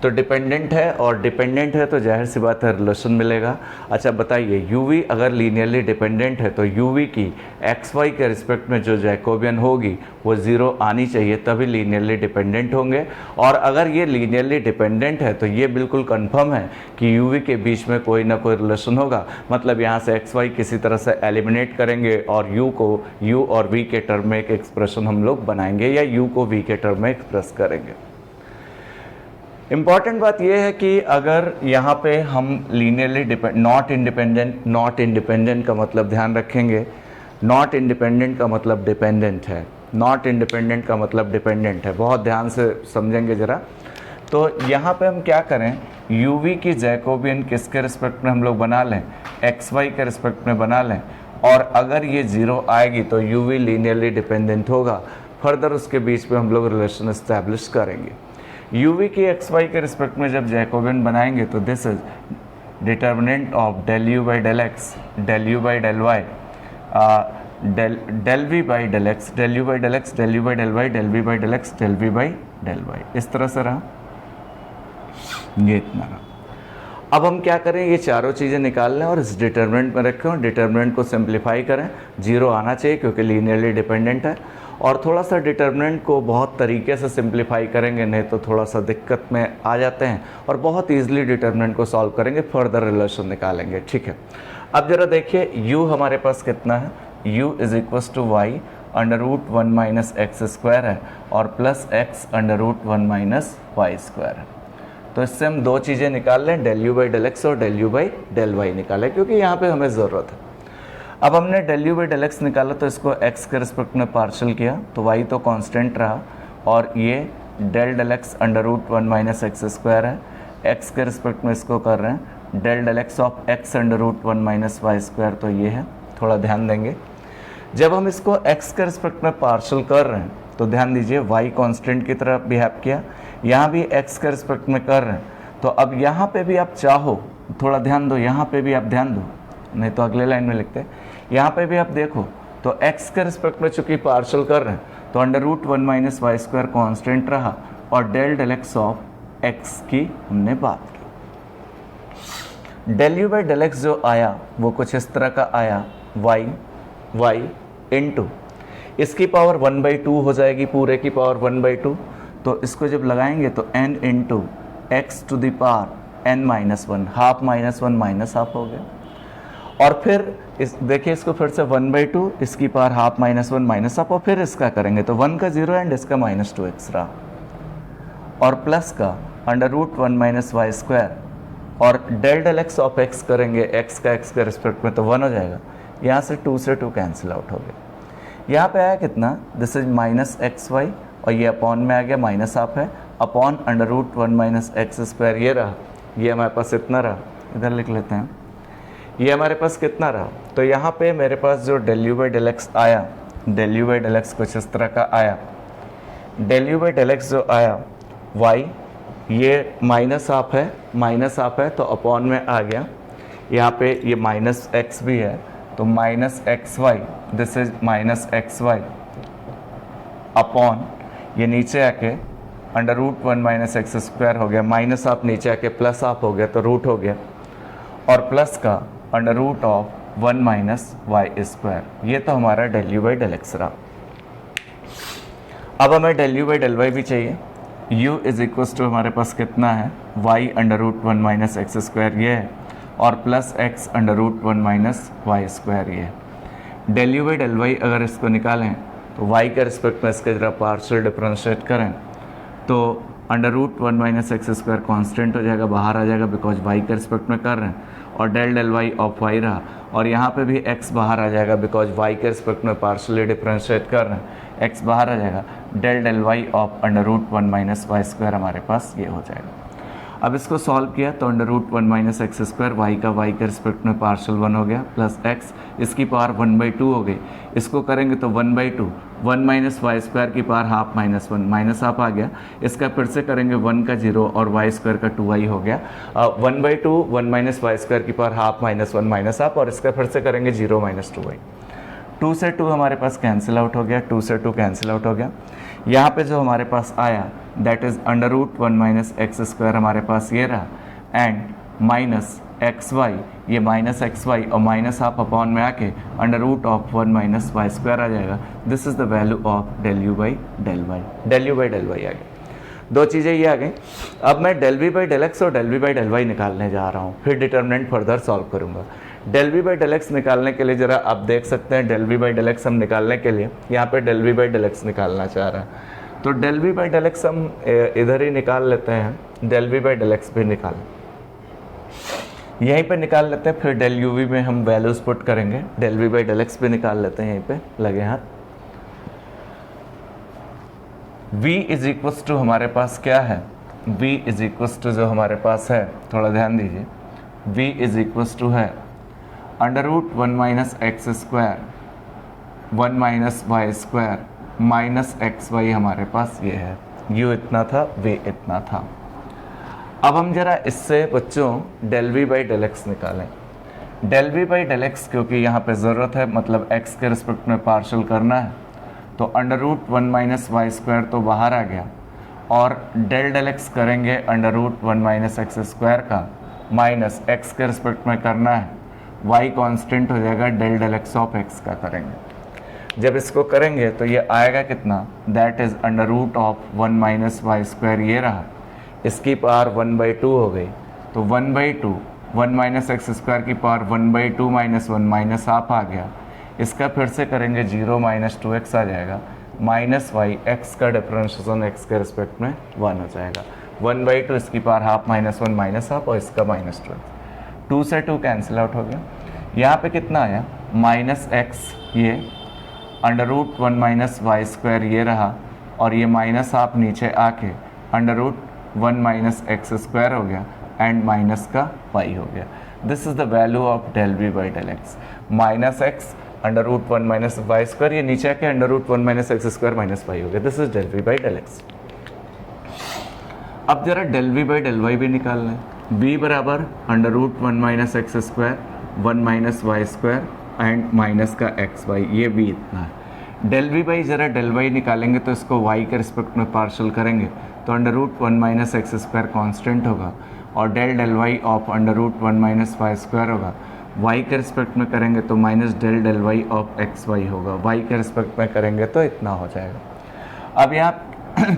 S1: तो डिपेंडेंट है, और डिपेंडेंट है तो जाहिर सी बात है रिलेशन मिलेगा। अच्छा बताइए, यूवी अगर लीनियरली डिपेंडेंट है तो यूवी की एक्स वाई के रिस्पेक्ट में जो जैकोबियन होगी वो 0 आनी चाहिए, तभी लीनियरली डिपेंडेंट होंगे। और अगर ये लीनियरली डिपेंडेंट है तो ये बिल्कुल कंफर्म है कि यूवी के बीच में कोई ना कोई रिलेशन होगा। मतलब यहाँ से एक्स वाई किसी तरह से एलिमिनेट करेंगे और यू को यू और वी के टर्म में एक एक्सप्रेशन हम लोग बनाएंगे, या यू को वी के टर्म में एक्सप्रेस करेंगे। इम्पॉर्टेंट बात यह है कि अगर यहाँ पे हम लीनियरली नॉट इंडिपेंडेंट का मतलब ध्यान रखेंगे, नॉट इंडिपेंडेंट का मतलब डिपेंडेंट है, नॉट इंडिपेंडेंट का मतलब डिपेंडेंट है, बहुत ध्यान से समझेंगे ज़रा। तो यहाँ पे हम क्या करें, यूवी की जैकोबियन किसके रिस्पेक्ट में हम लोग बना लें, एक्स वाई के रिस्पेक्ट में बना लें, और अगर ये 0 आएगी तो यूवी लीनियरली डिपेंडेंट होगा। फर्दर उसके बीच में हम लोग रिलेशन इस्टेब्लिश करेंगे। यूवी की एक्स वाई के रिस्पेक्ट में जब जैकोबियन बनाएंगे तो this is determinant of del u by del x, del u by del y, del v by del x, del u by del x, del u by del y, del v by del x, del v by del y, इस तरह से रहा, ये इतना रहा। अब हम क्या करें, ये चारों चीज़ें निकाल लें और इस डिटर्मिनेंट में रखें और डिटर्मिनेंट को सिंप्लीफाई करें। 0 आना चाहिए क्योंकि लीनियरली डिपेंडेंट है, और थोड़ा सा डिटर्मिनेंट को बहुत तरीके से सिंप्लीफाई करेंगे, नहीं तो थोड़ा सा दिक्कत में आ जाते हैं, और बहुत ईजिली डिटर्मिनेंट को सॉल्व करेंगे, फर्दर रिलेशन निकालेंगे। ठीक है, अब जरा देखिए u हमारे पास कितना है, u is equals to y under root 1 minus x square है और plus x under root 1 minus y square है। तो इससे हम दो चीज़ें निकाल लें, del u by del x और del u by del y निकालें, क्योंकि यहाँ पे हमें ज़रूरत है। अब हमने del u by del x निकाला तो इसको x के रिस्पेक्ट में पार्शल किया तो y तो कांस्टेंट रहा, और ये del del x under root 1 minus x square है। x के रिस्पेक्ट में इसको कर रहे हैं del del x of x under root 1 minus y square, तो ये है। थोड़ा ध्यान देंगे, जब हम इसको x के रिस्पेक्ट में पार्शल कर रहे हैं तो ध्यान दीजिए y कांस्टेंट की तरह बिहेव किया, यहाँ भी x के रिस्पेक्ट में कर रहे हैं। तो अब यहाँ पे भी आप चाहो, थोड़ा ध्यान दो, यहाँ पे भी आप ध्यान दो, नहीं तो अगले लाइन में लिखते हैं, यहाँ पे भी आप देखो तो x के रिस्पेक्ट में चूंकि पार्शल कर रहे हैं तो under root 1 minus y square constant रहा, और del del x of x की हमने बात की। Del u by del x जो आया वो कुछ इस तरह का आया, y इंटू इसकी पावर 1/2 हो जाएगी, पूरे की पावर 1/2, तो इसको जब लगाएंगे तो n into x to the power n minus 1, half minus 1 minus half हो गया। और फिर इस देखिए, इसको फिर से 1/2, इसकी power half minus 1 minus half, और फिर इसका करेंगे तो 1 का 0 एंड इसका माइनस 2x रहा, और प्लस का under root 1 minus y square, और del del x of x करेंगे, x का x के रिस्पेक्ट में तो 1 हो जाएगा, यहाँ से 2 से 2 कैंसिल आउट हो गया। यहाँ पे आया कितना, this is minus x y, और ये अपॉन में आ गया, माइनस हाफ है, upon under root 1 minus x square, ये रहा, ये हमारे पास इतना रहा, इधर लिख लेते हैं, ये हमारे पास कितना रहा। तो यहाँ पे मेरे पास जो del u by del x आया, del u by del x कुछ इस तरह का आया, del u by del x जो आया y, ये माइनस हाफ है तो अपॉन में आ गया, यहाँ पे ये माइनस एक्स भी है तो minus x y, this is minus x y upon ये नीचे आके under root 1 minus x square हो गया, माइनस हाफ नीचे आके प्लस हाफ हो गया तो रूट हो गया, और प्लस का under root of 1 minus y square, ये तो हमारा del u by del x रहा। अब हमें del u by del y भी चाहिए, u इज इक्वस टू हमारे पास कितना है, y under root 1 minus x square ये है, और plus x under root 1 minus y square ये है। Del u by del y अगर इसको निकालें तो y के रिस्पेक्ट में इसके जरा पार्शियल डिफरेंशिएट करें तो under root 1 minus x square constant हो जाएगा, बाहर आ जाएगा बिकॉज y के रिस्पेक्ट में कर रहे हैं, और del del y of y रहा, और यहाँ पे भी x बाहर आ जाएगा बिकॉज y के रिस्पेक्ट में पार्शियली डिफरेंशिएट कर रहे हैं, x बाहर आ जाएगा, del del y of under root 1 minus y square हमारे पास ये हो जाएगा। अब इसको सॉल्व किया तो under root 1 minus x square, y का वाई के रिस्पेक्ट में पार्शियल 1 हो गया, प्लस एक्स, इसकी पावर 1/2 हो गई, इसको करेंगे तो 1/2, 1 माइनस वाई स्क्वायर की power half minus 1, minus half आ गया, इसका फिर से करेंगे 1 का 0 और वाई स्क्वायर का 2y हो गया, 1/2 1 माइनस वाई स्क्वायर की power half minus 1 minus half, और इसका फिर से करेंगे 0 माइनस 2y, 2 से 2 हमारे पास कैंसिल आउट हो गया, 2 से 2 कैंसिल आउट हो गया। यहाँ पे जो हमारे पास आया that is under root 1 minus x square हमारे पास ये रहा, एंड माइनस एक्स वाई, ये माइनस एक्स वाई और माइनस हाफ अपॉन में आके under root of 1 minus y square आ जाएगा। This is the value of del u by del y. Del u by del y आ गया। दो चीज़ें ये आ गई। अब मैं del v by del x और del v by del y निकालने जा रहा हूँ, फिर डिटर्मिनेंट फर्दर सॉल्व करूँगा। Del v by del x निकालने के लिए ज़रा आप देख सकते हैं, del v by del x हम निकालने के लिए यहाँ पे del v by del x निकालना चाह रहा है, तो del v by del x हम इधर ही निकाल लेते हैं। Del v by del x भी निकाल यहीं पे निकाल लेते हैं, फिर डेल यू वी में हम वैल्यूज पुट करेंगे। Del v by del x भी निकाल लेते हैं यहीं पे लगे हाथ। v इज इक्वस टू हमारे पास क्या है, v इज इक्वस टू जो हमारे पास है, थोड़ा ध्यान दीजिए, v इज इक्वस टू है under root 1 minus x square 1 minus y square minus x y हमारे पास ये है। u इतना था, v इतना था। अब हम जरा इससे बच्चों del v by del x निकालें। Del v by del x क्योंकि यहाँ पे ज़रूरत है, मतलब x के रिस्पेक्ट में पार्शल करना है, तो under root 1 minus y square तो बाहर आ गया, और डेल डेल एक्स करेंगे under root 1 minus x square का, माइनस x के रिस्पेक्ट में करना है, y कांस्टेंट हो जाएगा, del del x of x का करेंगे। जब इसको करेंगे तो ये आएगा कितना, that is under root of 1 minus y square ये रहा, इसकी पावर 1/2 हो गई, तो 1/2 1 माइनस एक्स स्क्वायर की पावर 1/2 माइनस 1 माइनस हाफ आ गया। इसका फिर से करेंगे 0 माइनस 2x आ जाएगा, माइनस वाई, एक्स का डिफरेंशिएशन एक्स के रिस्पेक्ट में 1 हो जाएगा। 1/2 इसकी power half minus 1 minus half और इसका माइनस 2x। 2 से 2 कैंसिल आउट हो गया। यहाँ पे कितना आया, माइनस एक्स ये under root 1 minus y square ये रहा, और ये माइनस हाफ नीचे आके under root 1 minus x square हो गया, एंड माइनस का y हो गया। This is the value of del v by del x. Minus x under root 1 minus y square, ये नीचे आके under root 1 minus x square minus y हो गया। This is del v by del x. अब जरा del v by del y भी निकाल लें। b बराबर under root 1 minus x square 1 minus y square and minus का एक्स वाई, ये b इतना है। डेल वी बाई जरा डेल वाई निकालेंगे तो इसको y के रिस्पेक्ट में पार्शल करेंगे, तो under root 1 minus x square constant होगा, और del del y of under root 1 minus y square होगा। y के रिस्पेक्ट में करेंगे तो minus del del y of x y होगा, y के रिस्पेक्ट में करेंगे तो इतना हो जाएगा। अब यहाँ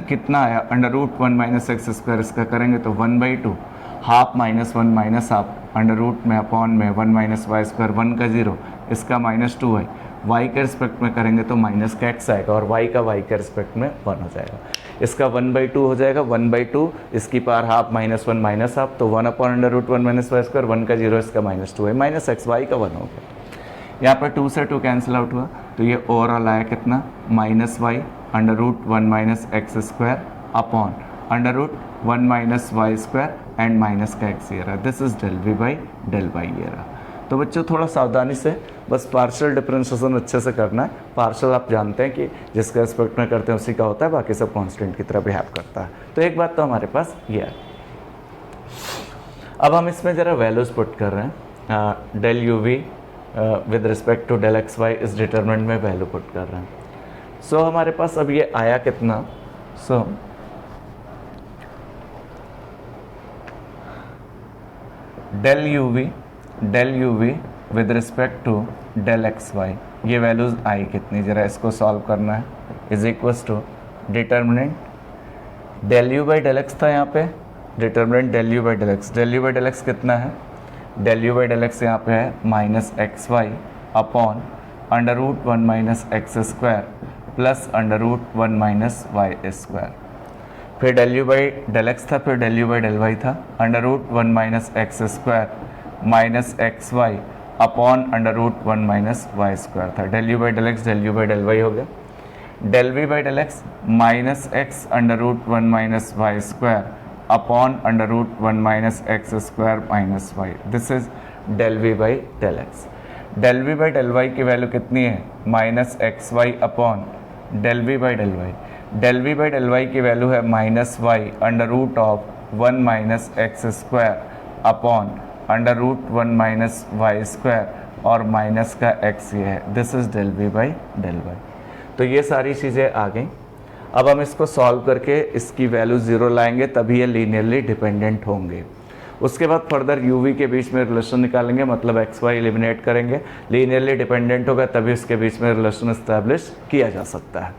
S1: कितना आया, under root 1 minus x square, इसका करेंगे तो 1/2 half minus 1 minus half under root में अपॉन में 1 माइनस वाई स्क्वायर, 1 का 0, इसका माइनस 2 है। y के रिस्पेक्ट में करेंगे तो माइनस का x आएगा, और y का y के रिस्पेक्ट में 1 हो जाएगा। इसका 1/2 हो जाएगा, 1/2 इसकी power half minus 1 minus half, तो 1 upon under root 1 minus y square, 1 का 0, इसका माइनस 2 है, माइनस एक्स वाई का 1 हो गया। यहाँ पर 2 से 2 कैंसिल आउट हुआ, तो ये ओवरऑल आया कितना, minus y under root 1 minus x square upon under root 1 minus y square and minus का एक्स ये रहा। This is del v by del y ये रहा। तो बच्चों थोड़ा सावधानी से बस पार्शियल डिफरेंशिएशन अच्छे से करना है। पार्शियल आप जानते हैं कि जिसका रिस्पेक्ट में करते हैं उसी का होता है, बाकी सब कांस्टेंट की तरह बिहेव करता है। तो एक बात तो हमारे पास ये है। अब हम इसमें ज़रा वैल्यूज पुट कर रहे हैं। Del u v with respect to del x y इस डिटरमिनेंट में वैल्यू पुट कर रहे हैं। सो हमारे पास अब ये आया कितना, so del u v with respect to del x y, ये वैल्यूज आई कितनी, जरा इसको सॉल्व करना है, is equals to determinant del u by del x था यहाँ पे, determinant del u by del x. Del u by del x कितना है, del u by del x यहाँ पे है minus x y upon under root 1 minus x square plus under root 1 minus y square. फिर del u by del x था, फिर del u by del y था, under root 1 minus x square minus x y upon under root 1 minus y square था। Del u by del x del u by del y हो गया। Del v by del x minus x under root 1 minus y square upon under root 1 minus x square minus y. This is del v by del x. Del v by del y की वैल्यू कितनी है, minus x y upon del v by del y. Del v by del y की वैल्यू है minus y under root of 1 minus x square upon under root 1 minus y square और माइनस का x ये है, this is del v by del y। तो ये सारी चीज़ें आ गई। अब हम इसको सॉल्व करके इसकी वैल्यू 0 लाएंगे, तभी ये लीनियरली डिपेंडेंट होंगे। उसके बाद फर्दर u v के बीच में रिलेशन निकालेंगे, मतलब x y एलिमिनेट करेंगे, लीनियरली डिपेंडेंट होगा तभी उसके बीच में रिलेशन इस्टेब्लिश किया जा सकता है।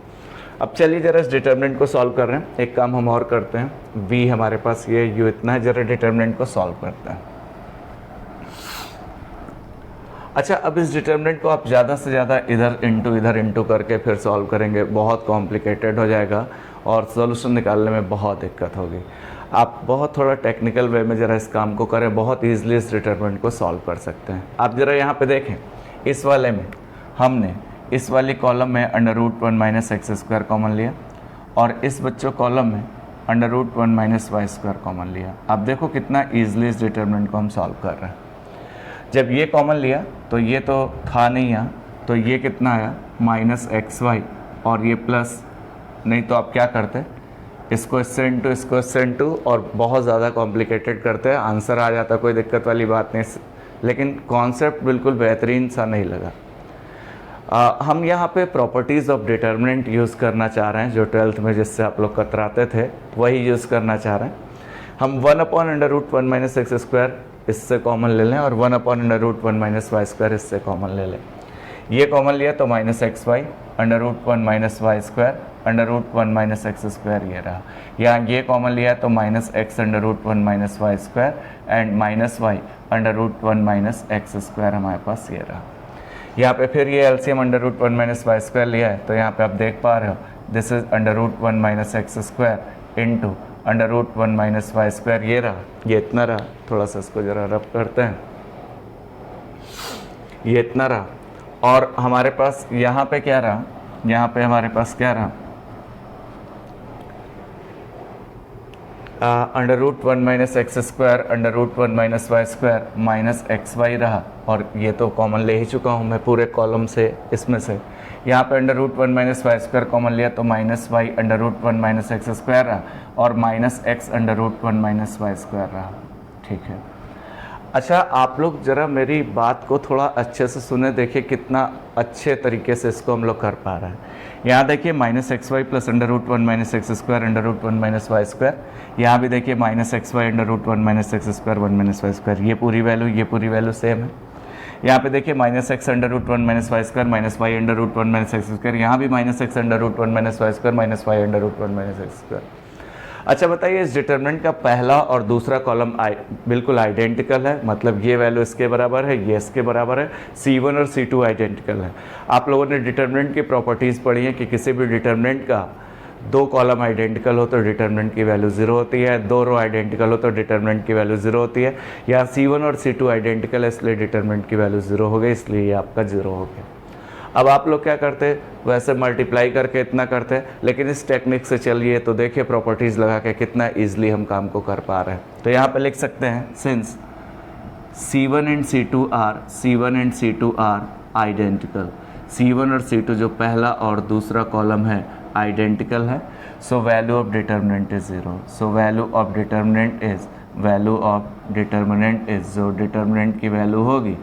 S1: अब चलिए जरा इस डिटर्मिनेंट को सॉल्व कर रहे हैं। एक काम हम और करते हैं, v हमारे पास ये u इतना है, जरा डिटर्मिनेंट को सॉल्व करते हैं। अच्छा, अब इस डिटर्मिनेंट को आप ज़्यादा से ज़्यादा इधर इंटू करके फिर सॉल्व करेंगे, बहुत कॉम्प्लिकेटेड हो जाएगा और सॉल्यूशन निकालने में बहुत दिक्कत होगी। आप बहुत थोड़ा टेक्निकल वे में ज़रा इस काम को करें, बहुत ईजिली इस डिटर्मिनेंट को सॉल्व कर सकते हैं। आप ज़रा यहाँ पे देखें, इस वाले में हमने इस वाली कॉलम में √1 माइनस एक्स स्क्वायर कॉमन लिया और इस बच्चों कॉलम में √1 माइनस वाई स्क्वायर कॉमन लिया। अब देखो कितना ईजिली इस डिटर्मिनेंट को हम सॉल्व कर रहे हैं। जब ये कॉमन लिया तो ये तो था नहीं यहाँ, तो ये कितना आया माइनस एक्स वाई और ये प्लस, नहीं तो आप क्या करते, इसको इससे इंटू, इसको इससे इंटू और बहुत ज़्यादा कॉम्प्लिकेटेड करते हैं, आंसर आ जाता, कोई दिक्कत वाली बात नहीं। लेकिन कॉन्सेप्ट बिल्कुल बेहतरीन सा नहीं लगा। हम यहाँ पे प्रॉपर्टीज़ ऑफ डिटर्मिनेंट यूज़ करना चाह रहे हैं, जो 12th में जिससे आप लोग कतराते थे वही यूज़ करना चाह रहे हैं। हम 1/√1 माइनस एक्स स्क्वायर इससे कॉमन ले लें और 1/√1 माइनस वाई स्क्वायर इससे कॉमन ले लें। ये कॉमन लिया तो minus x y √1 minus y square √1 minus x square ये रहा। यहाँ ये कॉमन लिया तो minus x √1 minus y square and minus y √1 minus x square हमारे पास ये रहा। यहाँ पे फिर ये एलसीएम √1 माइनस वाई स्क्वायर लिया है, तो यहाँ पे आप देख पा रहे हो this is √1 minus x square into √1 minus y square ये रहा, ये इतना रहा। थोड़ा सा इसको जरा रब करते हैं, ये इतना रहा। और हमारे पास यहाँ पे क्या रहा, यहाँ पे हमारे पास क्या रहा, √1 minus x square √1 minus y square minus x y रहा, और ये तो कॉमन ले ही चुका हूँ मैं पूरे कॉलम से, इसमें से। यहाँ पे √1 माइनस वाई स्क्वायर कॉमन लिया तो minus y √1 minus x square रहा और minus x √1 minus y square रहा। ठीक है। अच्छा, आप लोग ज़रा मेरी बात को थोड़ा अच्छे से सुने, देखिए कितना अच्छे तरीके से इसको हम लोग कर पा रहे हैं। यहाँ देखिए minus x y plus √1 minus x square √1 minus y square. यहाँ भी देखिए minus x y √1 minus x square 1 minus y square. ये पूरी वैल्यू सेम है। यहाँ पे देखिए minus x √1 minus y square minus y √1 minus x square. यहाँ भी minus x √1 minus y square minus y √1 minus x square. अच्छा बताइए, इस डिटर्मिनेंट का पहला और दूसरा कॉलम बिल्कुल आइडेंटिकल है, मतलब ये वैल्यू इसके बराबर है, ये इसके बराबर है। C1 और C2 आइडेंटिकल है। आप लोगों ने डिटर्मिनेंट की प्रॉपर्टीज़ पढ़ी है कि किसी भी डिटर्मिनेंट का 2 कॉलम आइडेंटिकल हो तो डिटर्मिनेंट की वैल्यू 0 होती है, 2 रो आइडेंटिकल हो तो डिटर्मिनेंट की वैल्यू 0 होती है। यहाँ C1 और C2 आइडेंटिकल है, इसलिए डिटर्मिनेंट की वैल्यू 0 हो गई, इसलिए ये आपका 0 हो गया। अब आप लोग क्या करते, वैसे मल्टीप्लाई करके इतना करते, लेकिन इस टेक्निक से चलिए तो देखिए प्रॉपर्टीज़ लगा के कितना ईजिली हम काम को कर पा रहे हैं। तो यहाँ पे लिख सकते हैं since C1 and C2 are identical. C1 और C2 जो पहला और दूसरा कॉलम है आइडेंटिकल है, so value of determinant is 0। So value of determinant is जो डिटर्मिनेंट की वैल्यू होगी,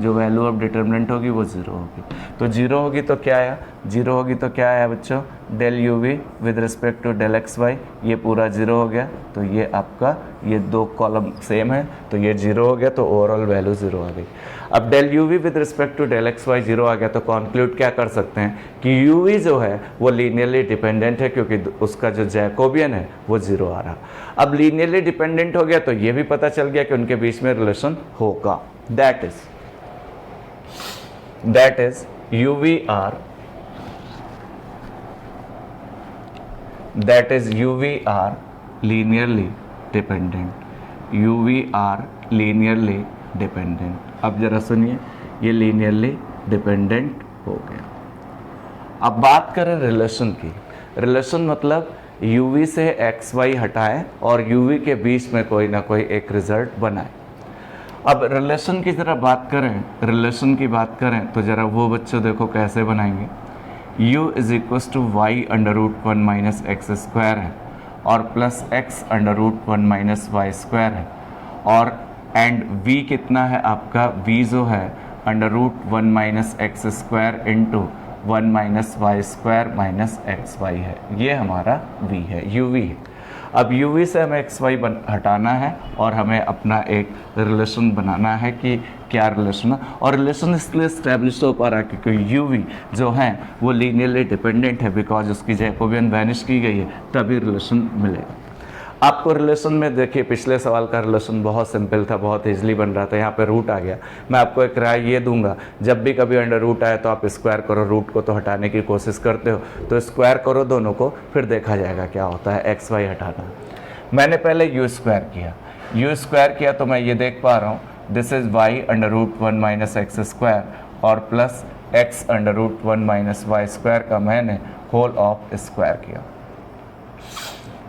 S1: जो वैल्यू ऑफ डिटर्मिनेंट होगी वो 0 होगी। तो 0 होगी तो क्या आया, 0 होगी तो क्या आया बच्चों, del u v with respect to del x y, ये पूरा 0 हो गया। तो ये आपका ये 2 कॉलम सेम है तो ये 0 हो गया, तो ओवरऑल वैल्यू 0 आ गई। अब del u v with respect to del x y 0 आ गया, तो कॉन्क्लूड क्या कर सकते हैं कि यू वी जो है वो लीनियरली डिपेंडेंट है, क्योंकि उसका जो जैकोबियन है वो 0 आ रहा। अब लीनियरली डिपेंडेंट हो गया तो ये भी पता चल गया कि उनके बीच में रिलेशन होगा। that is UVR linearly dependent। अब जरा सुनिए, ये लीनियरली डिपेंडेंट हो गया। अब बात करें रिलेशन की। रिलेशन मतलब UV से XY हटाएं और UV के बीच में कोई ना कोई एक रिजल्ट बनाए। अब रिलेशन की ज़रा बात करें तो ज़रा वो बच्चों देखो कैसे बनाएंगे। u is equals to y √1 minus x square है और plus x √1 minus y square है, और एंड v कितना है आपका, v जो है under root 1 minus x square into 1 minus y square minus x y है, ये हमारा v है, uv है। अब uv से हमें xy हटाना है और हमें अपना एक रिलेशन बनाना है कि क्या रिलेशन है, और रिलेशन इसलिए इस्टेब्लिश हो पा रहा है क्योंकि uv जो है वो लीनियरली डिपेंडेंट है, बिकॉज उसकी जैकोबियन वैनिश की गई है, तभी रिलेशन मिलेगा। आपको रिलेशन में देखिए, पिछले सवाल का रिलेशन बहुत सिंपल था, बहुत इजीली बन रहा था, यहाँ पे रूट आ गया। मैं आपको एक राय ये दूंगा, जब भी कभी अंडर रूट आए तो आप स्क्वायर करो, रूट को तो हटाने की कोशिश करते हो तो स्क्वायर करो दोनों को, फिर देखा जाएगा क्या होता है। एक्स वाई हटाना, मैंने पहले यू स्क्वायर किया तो मैं ये देख पा रहा हूँ this is y under root 1 minus x square और plus x under root 1 minus y square का मैंने होल ऑफ स्क्वायर किया।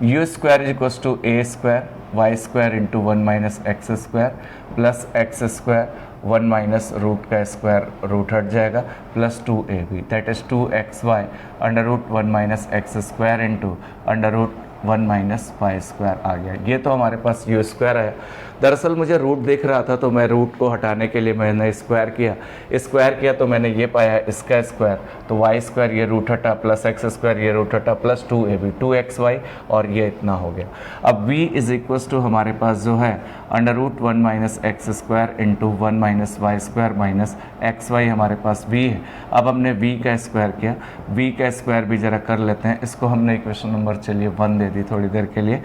S1: U square is equals to a square y square into 1 minus x square plus x square 1 minus root का स्क्वायर, रूट हट जाएगा, plus 2ab that is 2xy under root 1 minus x square into under root 1 minus y square आ गया। ये तो हमारे पास यू स्क्वायर है। दरअसल मुझे रूट दिख रहा था तो मैं रूट को हटाने के लिए मैंने स्क्वायर किया तो मैंने ये पाया इसका स्क्वायर, तो वाई स्क्वायर ये रूट हटा, प्लस एक्स स्क्वायर ये रूट हटा, प्लस 2ab 2xy और ये इतना हो गया। अब v इज इक्वल्स टू हमारे पास जो है under root 1 minus x square into 1 minus y square minus x y, हमारे पास v है। अब हमने v का स्क्वायर किया, v का स्क्वायर भी ज़रा कर लेते हैं, इसको हमने इक्वेशन नंबर चलिए 1 दे दी थोड़ी देर के लिए।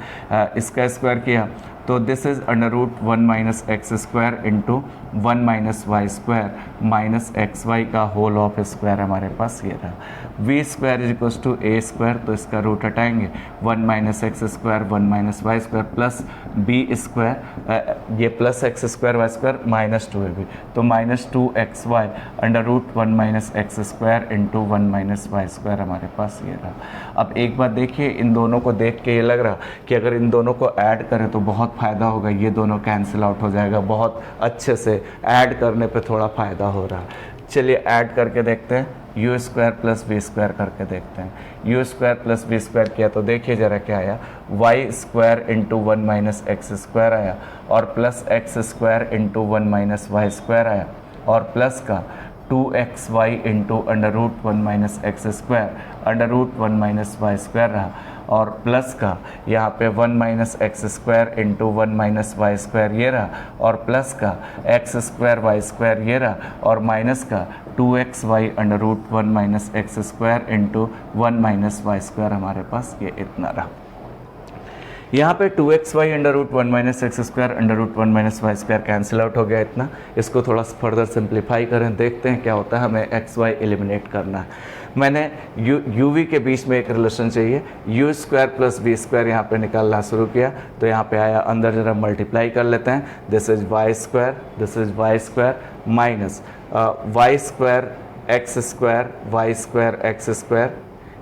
S1: इसका स्क्वायर किया तो this is under root 1 minus x square into 1 minus y square minus x y का होल ऑफ स्क्वायर हमारे पास ये रहा। V square is equals to a square, तो इसका रूट हटाएंगे 1 minus x square 1 minus y square plus b square, ये plus x square y square minus 2ab, तो minus 2xy under root 1 minus x square into 1 minus y square हमारे पास ये रहा। अब एक बात देखिए, इन दोनों को देख के ये लग रहा कि अगर इन दोनों को ऐड करें तो बहुत फ़ायदा होगा, ये दोनों कैंसिल आउट हो जाएगा, बहुत अच्छे से ऐड करने पे थोड़ा फ़ायदा हो रहा है। चलिए ऐड करके देखते हैं, u square plus v square करके देखते हैं। U square plus v square किया तो देखिए ज़रा क्या आया, y square into 1 minus x square आया और plus x square into 1 minus y square आया और प्लस का 2xy into under root 1 minus x square under root 1 minus y square रहा और प्लस का यहाँ पे 1 minus x square into 1 minus y square ये रहा और प्लस का एक्स स्क्वायर वाई स्क्वायर ये रहा और माइनस का 2xy under root 1 minus x square into 1 minus y square हमारे पास ये इतना रहा। यहाँ पे 2xy under root 1 minus x square under root 1 minus y square cancel out हो गया इतना। इसको थोड़ा फर्दर सिंप्लीफाई करें, देखते हैं क्या होता है। हमें xy एलिमिनेट करना है। मैंने uv के बीच में एक रिलेशन चाहिए, u square plus v square यहाँ पे निकालना शुरू किया तो यहाँ पे आया, अंदर जरा मल्टीप्लाई कर लेते हैं, this is y square minus y square x square x square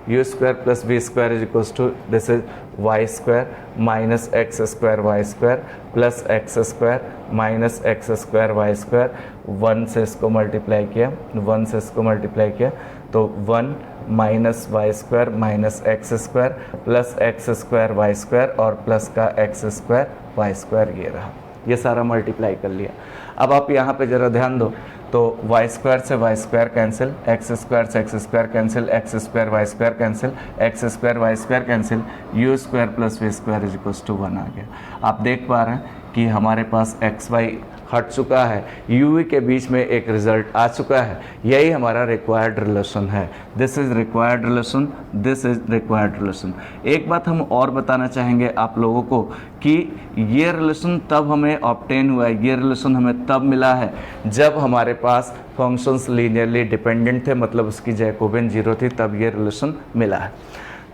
S1: u square plus v square is equals to this is y square minus x square y square plus x square minus x square y square. 1 से इसको मल्टीप्लाई किया तो 1 minus y square minus x square plus x square y square और प्लस का एक्स स्क्वायर वाई स्क्वायर ये रहा। ये सारा मल्टीप्लाई कर लिया। अब आप यहाँ पे ज़रा ध्यान दो तो वाई स्क्वायर से y square cancel, x square से x square cancel, x square y square cancel, x square y square cancel, u square plus v square is equals to 1 आ गया। आप देख पा रहे हैं कि हमारे पास एक्स वाई हट चुका है, यू के बीच में एक रिजल्ट आ चुका है। यही हमारा रिक्वायर्ड रिलेशन है। This is required relation. एक बात हम और बताना चाहेंगे आप लोगों को कि ये रिलेशन तब हमें ऑब्टेन हुआ है, ये रिलेशन हमें तब मिला है जब हमारे पास फंक्शंस लीनियरली डिपेंडेंट थे, मतलब उसकी जैकोबियन 0 थी, तब ये रिलेशन मिला है।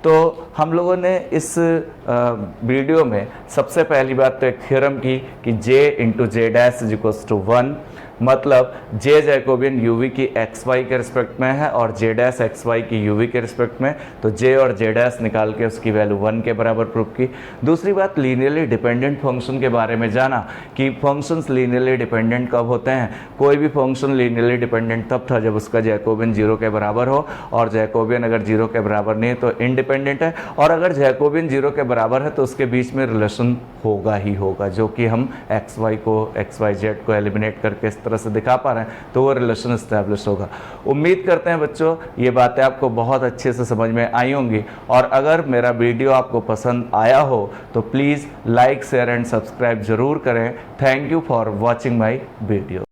S1: तो हम लोगों ने इस वीडियो में सबसे पहली बात तो एक थ्योरम की कि J into J dash is equals to 1, मतलब J जैकोबियन UV की XY के रिस्पेक्ट में है और J डैश XY की UV के रिस्पेक्ट में, तो J और J डैश निकाल के उसकी वैल्यू 1 के बराबर प्रूव की। दूसरी बात, लीनियरली डिपेंडेंट फंक्शन के बारे में जाना कि फंक्शंस लीनियरली डिपेंडेंट कब होते हैं। कोई भी फंक्शन लीनियरली डिपेंडेंट तब था जब उसका जैकोबियन 0 के बराबर हो, और जैकोबियन अगर 0 के बराबर नहीं है तो इनडिपेंडेंट इंडिपेंडेंट है, और अगर जैकोबियन 0 के बराबर है तो उसके बीच में रिलेशन होगा ही होगा, जो कि हम XY को XYZ को एलिमिनेट करके इस तरह से दिखा पा रहे हैं, तो वो रिलेशन इस्टेब्लिश होगा। उम्मीद करते हैं बच्चों ये बातें आपको बहुत अच्छे से समझ में आई होंगी, और अगर मेरा वीडियो आपको पसंद आया हो तो please like share and subscribe जरूर करें। Thank you for watching my video.